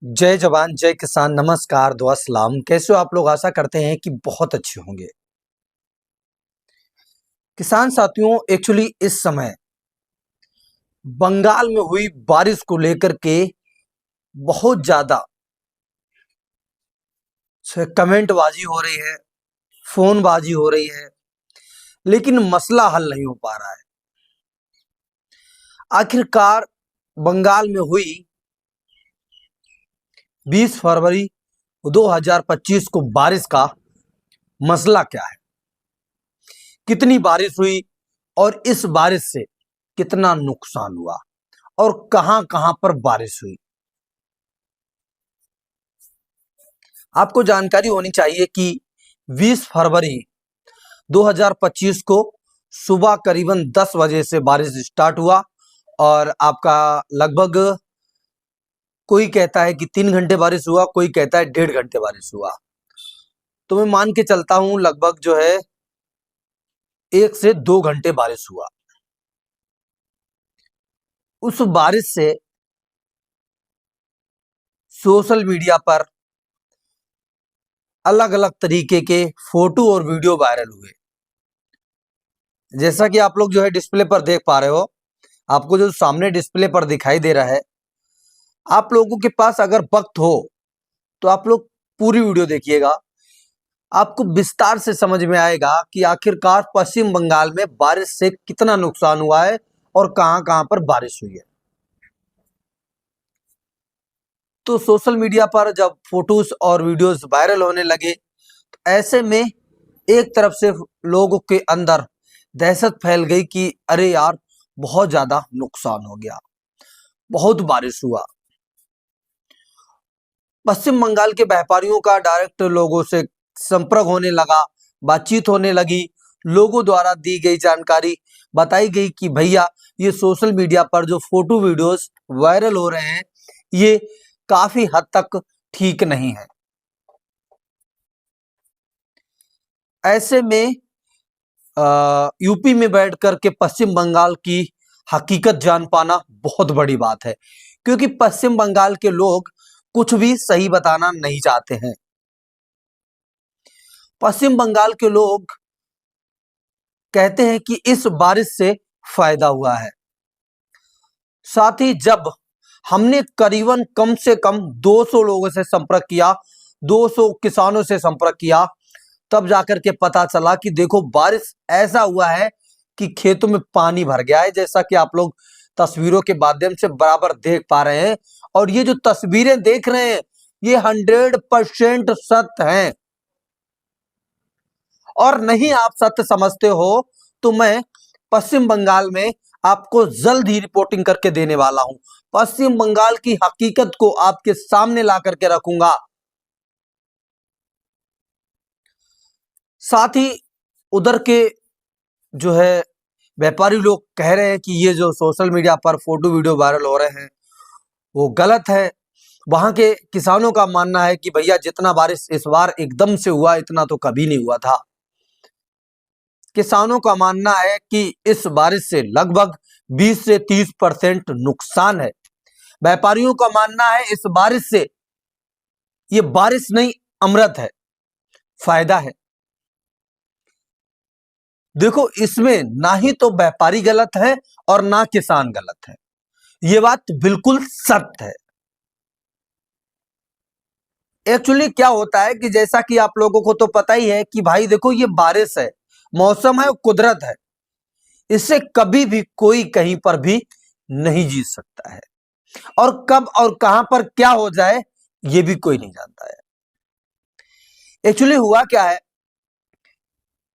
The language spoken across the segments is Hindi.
जय जवान जय किसान। नमस्कार दुआ सलाम। कैसे हो आप लोग? आशा करते हैं कि बहुत अच्छे होंगे। किसान साथियों, एक्चुअली इस समय बंगाल में हुई बारिश को लेकर के बहुत ज्यादा कमेंटबाजी हो रही है, फोनबाजी हो रही है, लेकिन मसला हल नहीं हो पा रहा है। आखिरकार बंगाल में हुई 20 फरवरी 2025 को बारिश का मसला क्या है, कितनी बारिश हुई और इस बारिश से कितना नुकसान हुआ और कहां कहां पर बारिश हुई। आपको जानकारी होनी चाहिए कि 20 फरवरी 2025 को सुबह करीबन 10 बजे से बारिश स्टार्ट हुआ और आपका लगभग कोई कहता है कि 3 घंटे बारिश हुआ, कोई कहता है 1.5 घंटे बारिश हुआ। तो मैं मान के चलता हूं लगभग जो है 1 से 2 घंटे बारिश हुआ। उस बारिश से सोशल मीडिया पर अलग अलग तरीके के फोटो और वीडियो वायरल हुए। जैसा कि आप लोग जो है डिस्प्ले पर देख पा रहे हो, आपको जो सामने डिस्प्ले पर दिखाई दे रहा है, आप लोगों के पास अगर वक्त हो तो आप लोग पूरी वीडियो देखिएगा। आपको विस्तार से समझ में आएगा कि आखिरकार पश्चिम बंगाल में बारिश से कितना नुकसान हुआ है और कहां कहां पर बारिश हुई है। तो सोशल मीडिया पर जब फोटोज और वीडियोस वायरल होने लगे, तो ऐसे में एक तरफ से लोगों के अंदर दहशत फैल गई कि अरे यार, बहुत ज्यादा नुकसान हो गया, बहुत बारिश हुआ। पश्चिम बंगाल के व्यापारियों का डायरेक्ट लोगों से संपर्क होने लगा, बातचीत होने लगी। लोगों द्वारा दी गई जानकारी बताई गई कि भैया, ये सोशल मीडिया पर जो फोटो वीडियोस वायरल हो रहे हैं, ये काफी हद तक ठीक नहीं है। ऐसे में यूपी में बैठ करके पश्चिम बंगाल की हकीकत जान पाना बहुत बड़ी बात है, क्योंकि पश्चिम बंगाल के लोग कुछ भी सही बताना नहीं चाहते हैं। पश्चिम बंगाल के लोग कहते हैं कि इस बारिश से फायदा हुआ है। साथ ही जब हमने करीबन कम से कम 200 लोगों से संपर्क किया, 200 किसानों से संपर्क किया, तब जाकर के पता चला कि देखो, बारिश ऐसा हुआ है कि खेतों में पानी भर गया है, जैसा कि आप लोग तस्वीरों के माध्यम से बराबर देख पा रहे हैं। और ये जो तस्वीरें देख रहे हैं, ये 100% सत्य हैं। और नहीं आप सत्य समझते हो तो मैं पश्चिम बंगाल में आपको जल्द ही रिपोर्टिंग करके देने वाला हूं। पश्चिम बंगाल की हकीकत को आपके सामने ला करके रखूंगा। साथ ही उधर के जो है व्यापारी लोग कह रहे हैं कि ये जो सोशल मीडिया पर फोटो वीडियो वायरल हो रहे हैं वो गलत है। वहां के किसानों का मानना है कि भैया, जितना बारिश इस बार एकदम से हुआ, इतना तो कभी नहीं हुआ था। किसानों का मानना है कि इस बारिश से लगभग 20 से 30% नुकसान है। व्यापारियों का मानना है इस बारिश से, ये बारिश नहीं अमृत है, फायदा है। देखो, इसमें ना ही तो व्यापारी गलत है और ना किसान गलत है, ये बात बिल्कुल सत्य है। एक्चुअली क्या होता है कि जैसा कि आप लोगों को तो पता ही है कि भाई देखो, ये बारिश है, मौसम है, कुदरत है, इससे कभी भी कोई कहीं पर भी नहीं जीत सकता है। और कब और कहां पर क्या हो जाए, ये भी कोई नहीं जानता है। एक्चुअली हुआ क्या है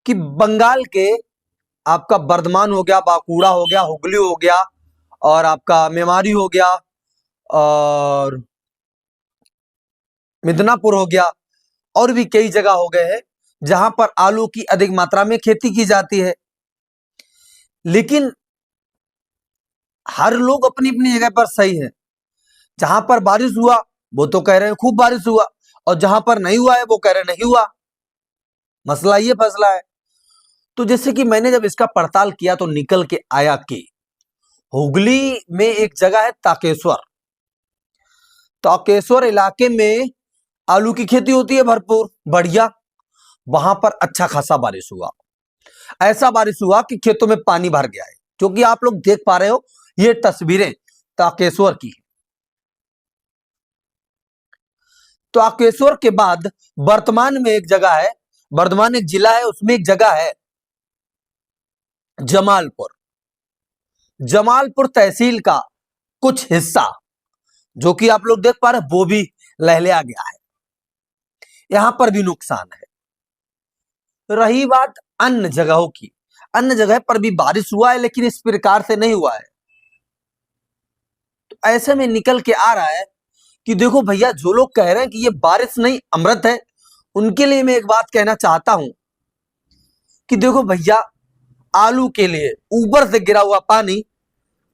कि बंगाल के आपका बर्धमान हो गया, बांकुड़ा हो गया, हुगली हो गया, और आपका मेमारी हो गया, और मिदनापुर हो गया, और भी कई जगह हो गए हैं जहां पर आलू की अधिक मात्रा में खेती की जाती है। लेकिन हर लोग अपनी अपनी जगह पर सही है। जहां पर बारिश हुआ वो तो कह रहे हैं खूब बारिश हुआ, और जहां पर नहीं हुआ है वो कह रहे नहीं हुआ। मसला ये फैसला है। तो जैसे कि मैंने जब इसका पड़ताल किया तो निकल के आया कि हुगली में एक जगह है ताकेश्वर। तारकेश्वर इलाके में आलू की खेती होती है भरपूर, बढ़िया। वहां पर अच्छा खासा बारिश हुआ, ऐसा बारिश हुआ कि खेतों में पानी भर गया है, जो कि आप लोग देख पा रहे हो। ये तस्वीरें तारकेश्वर की। तारकेश्वर के बाद वर्तमान में एक जगह है, वर्धमान एक जिला है, उसमें एक जगह है जमालपुर। जमालपुर तहसील का कुछ हिस्सा, जो कि आप लोग देख पा रहे हैं, वो भी लहलहा गया है। यहां पर भी नुकसान है। रही बात अन्य जगहों की, अन्य जगह पर भी बारिश हुआ है, लेकिन इस प्रकार से नहीं हुआ है। तो ऐसे में निकल के आ रहा है कि देखो भैया, जो लोग कह रहे हैं कि ये बारिश नहीं अमृत है, उनके लिए मैं एक बात कहना चाहता हूं कि देखो भैया, आलू के लिए ऊपर से गिरा हुआ पानी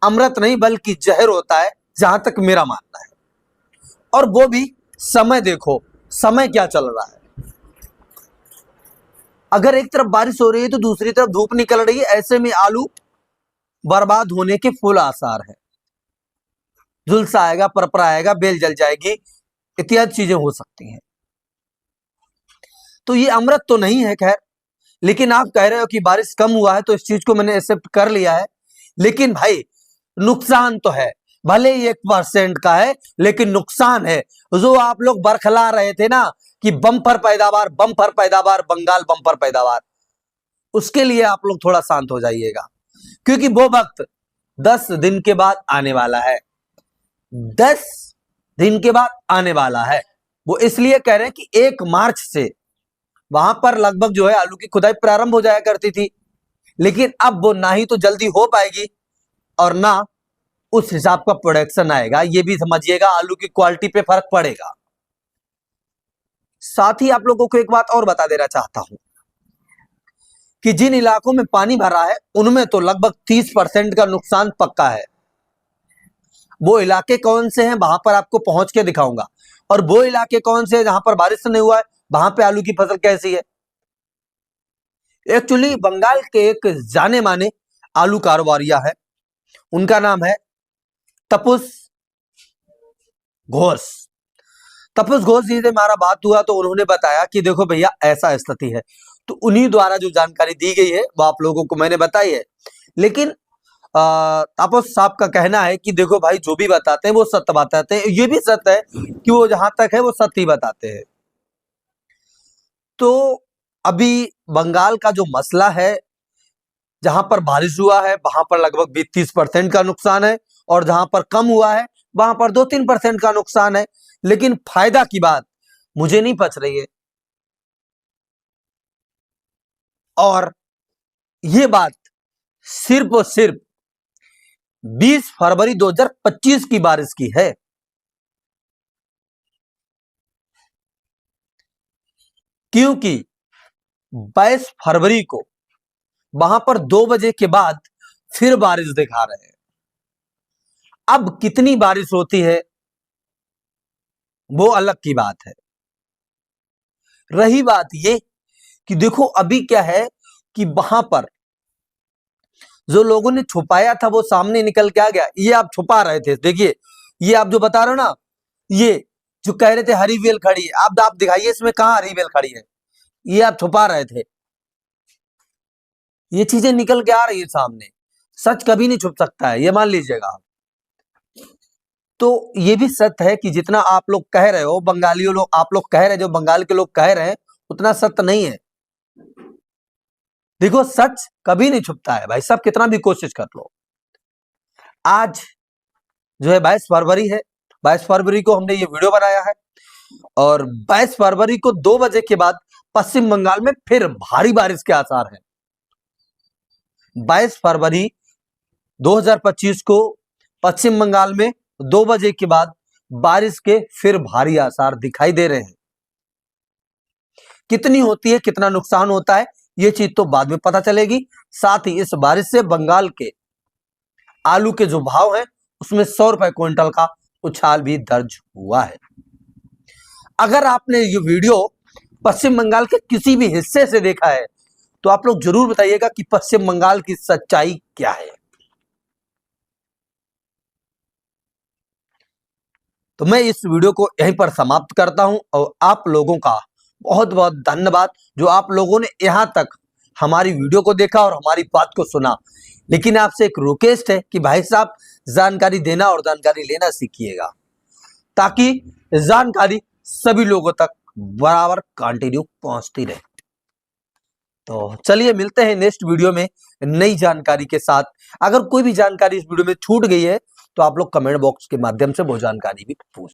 अमृत नहीं बल्कि जहर होता है, जहां तक मेरा मानना है। और वो भी समय देखो, समय क्या चल रहा है। अगर एक तरफ बारिश हो रही है तो दूसरी तरफ धूप निकल रही है, ऐसे में आलू बर्बाद होने के फुल आसार है। झुलसा आएगा, परपरा आएगा, बेल जल जाएगी, इत्यादि चीजें हो सकती हैं। तो ये अमृत तो नहीं है खैर, लेकिन आप कह रहे हो कि बारिश कम हुआ है, तो इस चीज को मैंने एक्सेप्ट कर लिया है। लेकिन भाई नुकसान तो है, भले ही 1% का है, लेकिन नुकसान है। जो आप लोग बरखला रहे थे ना कि बम्पर पैदावार, बम्पर पैदावार, बंगाल बम्पर पैदावार, उसके लिए आप लोग थोड़ा शांत हो जाइएगा, क्योंकि वो वक्त 10 दिन के बाद आने वाला है। 10 दिन के बाद आने वाला है। वो इसलिए कह रहे हैं कि 1 मार्च से वहां पर लगभग जो है आलू की खुदाई प्रारंभ हो जाया करती थी, लेकिन अब वो ना ही तो जल्दी हो पाएगी और ना उस हिसाब का प्रोडक्शन आएगा। ये भी समझिएगा, आलू की क्वालिटी पे फर्क पड़ेगा। साथ ही आप लोगों को एक बात और बता देना चाहता हूं कि जिन इलाकों में पानी भरा है उनमें तो लगभग 30% का नुकसान पक्का है। वो इलाके कौन से हैं वहां पर आपको पहुंच के दिखाऊंगा, और वो इलाके कौन से हैं जहां पर बारिश नहीं हुआ है, वहां पे आलू की फसल कैसी है। एक्चुअली बंगाल के एक जाने माने आलू कारोबारिया है, उनका नाम है तपस घोष। तपस घोष जी से हमारा बात हुआ तो उन्होंने बताया कि देखो भैया, ऐसा स्थिति है। तो उन्हीं द्वारा जो जानकारी दी गई है वो आप लोगों को मैंने बताई है। लेकिन तापस साहब का कहना है कि देखो भाई, जो भी बताते हैं वो सत्य बताते हैं। ये भी सत्य है कि वो जहां तक है वो सत्य ही बताते हैं। तो अभी बंगाल का जो मसला है, जहां पर बारिश हुआ है वहां पर लगभग 20-30% का नुकसान है, और जहां पर कम हुआ है वहां पर 2-3% का नुकसान है। लेकिन फायदा की बात मुझे नहीं पच रही है। और ये बात सिर्फ और सिर्फ 20 फरवरी 2025 की बारिश की है। क्योंकि 22 फरवरी को वहां पर 2 बजे के बाद फिर बारिश दिखा रहे हैं। अब कितनी बारिश होती है वो अलग की बात है। रही बात ये कि देखो अभी क्या है कि वहां पर जो लोगों ने छुपाया था वो सामने निकल के आ गया। ये आप छुपा रहे थे, देखिए ये आप जो बता रहे हो ना, ये जो कह रहे थे हरी बेल खड़ी है, आप दिखाइए इसमें कहां हरी बेल खड़ी है। ये आप छुपा रहे थे, ये चीजें निकल के आ रही है सामने। सच कभी नहीं छुप सकता है, ये मान लीजिएगा आप। तो ये भी सत्य है कि जितना आप लोग कह रहे हो, बंगालियों लोग आप लोग कह रहे हैं, जो बंगाल के लोग कह रहे हैं, उतना सत्य नहीं है। देखो सच कभी नहीं छुपता है भाई साहब, कितना भी कोशिश कर लो। आज जो है 22 फरवरी है, 22 फरवरी को हमने ये वीडियो बनाया है, और 22 फरवरी को 2 बजे के बाद पश्चिम बंगाल में फिर भारी बारिश के आसार हैं। 22 फरवरी 2025 को पश्चिम बंगाल में 2 बजे के बाद बारिश के फिर भारी आसार दिखाई दे रहे हैं। कितनी होती है, कितना नुकसान होता है, ये चीज तो बाद में पता चलेगी। साथ ही इस बारिश से बंगाल के आलू के जो भाव हैं उसमें 100 रुपए क्विंटल का उछाल भी दर्ज हुआ है। अगर आपने ये वीडियो पश्चिम बंगाल के किसी भी हिस्से से देखा है तो आप लोग जरूर बताइएगा कि पश्चिम बंगाल की सच्चाई क्या है। तो मैं इस वीडियो को यहीं पर समाप्त करता हूं और आप लोगों का बहुत बहुत धन्यवाद जो आप लोगों ने यहाँ तक हमारी वीडियो को देखा और हमारी बात को सुना। लेकिन आपसे एक रिक्वेस्ट है कि भाई साहब जानकारी देना और जानकारी लेना सीखिएगा, ताकि जानकारी सभी लोगों तक बराबर कंटिन्यू पहुंचती रहे। तो चलिए मिलते हैं नेक्स्ट वीडियो में नई जानकारी के साथ। अगर कोई भी जानकारी इस वीडियो में छूट गई है तो आप लोग कमेंट बॉक्स के माध्यम से वो जानकारी भी पूछ